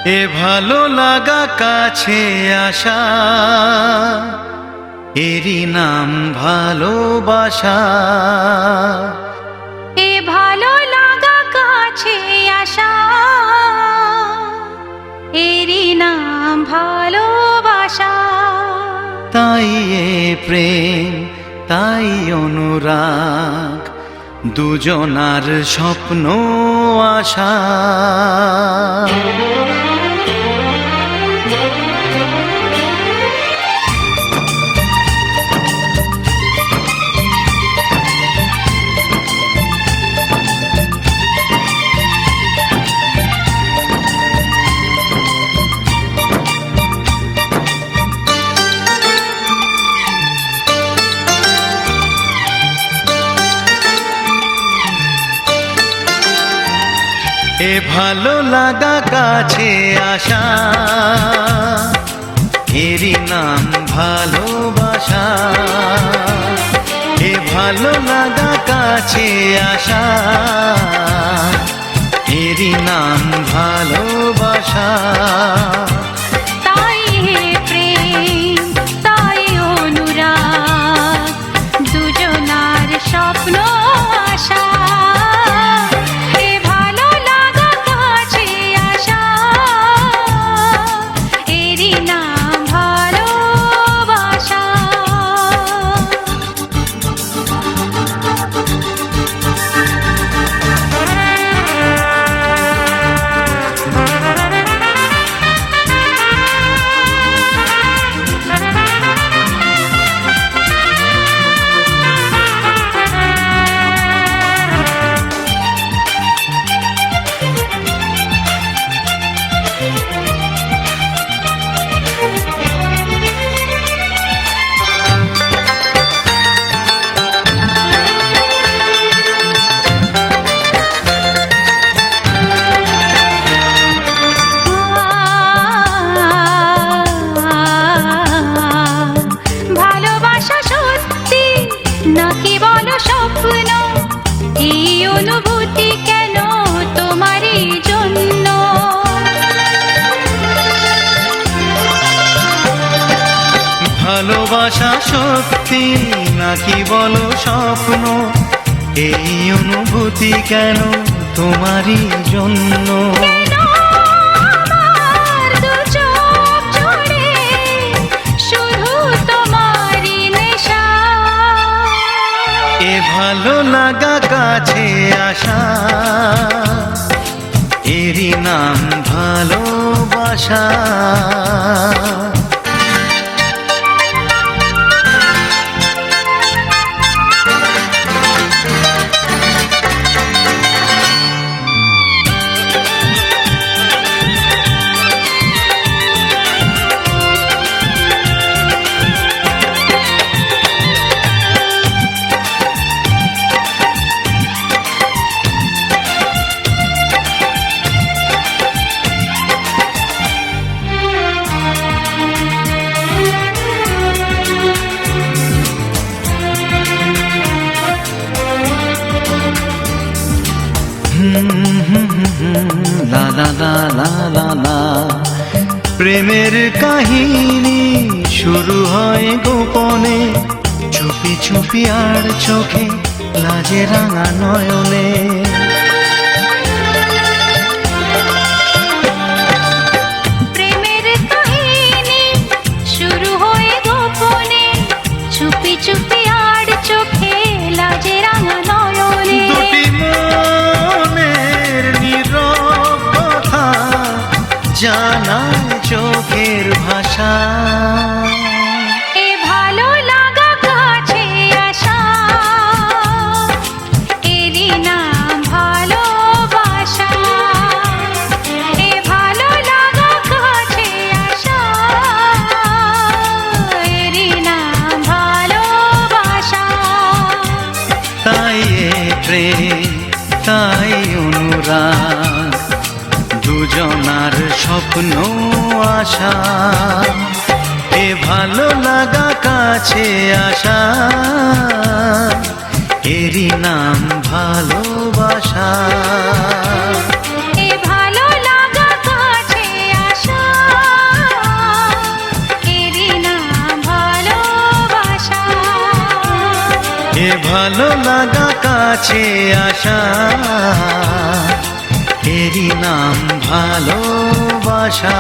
এ ভালো লাগা কাছে আসা, এরই নাম ভালোবাসা। এ ভালো লাগা কাছে আসা, এরই নাম ভালোবাসা। তাই এ প্রেম, তাই অনুরাগ, দুজনার স্বপ্ন আশা। এ ভালো লাগা কাছে আসা, এরই নাম ভালোবাসা। এ ভালো লাগা কাছে আসা, এরই নাম ভালোবাসা। তাই হে প্রেম, তাই অনুরাগ, দুজনার স্বপ্ন আশা। এ ভালো লাগা কাছে আসা, এরই নাম ভালোবাসা। ভালোবাসা সত্যি নাকি বলো স্বপ্ন? এই অনুভূতি কেন তোমারই জন্য? ভালোবাসা সত্যি নাকি বলো স্বপ্ন? এই অনুভূতি কেন তোমারই জন্য? কেন আমার দু চোখ জুড়ে শুধু তোমারই নেশা? এ ভালো লাগা কাছে আসা, এরই নাম ভালোবাসা। লা লা লা লা লা লা। প্রেমের কাহিনী শুরু হয় গোপনে, চুপি চুপি আর চোখে, লাজে রাঙা নয়নে। প্রেমের কাহিনী শুরু হয়ে গোপনে, চুপি চুপি আর চোখে, লাজে রাঙা নয়নে। দুটি মনের নীরব কথা জানায় চোখের ভাষা। এ ভালো লাগা কাছে আসা, এরই নাম ভালোবাসা। এ ভালো লাগা কাছে আসা, এরই নাম ভালোবাসা। তাই এ প্রেম, তাই অনুরাগ, দুজনার স্বপ্ন আশা। এ ভালো লাগা কাছে আসা, এরই নাম ভালোবাসা। এ ভালো লাগা কাছে ভালো লাগা কাছে আসা, এরই নাম ভালোবাসা।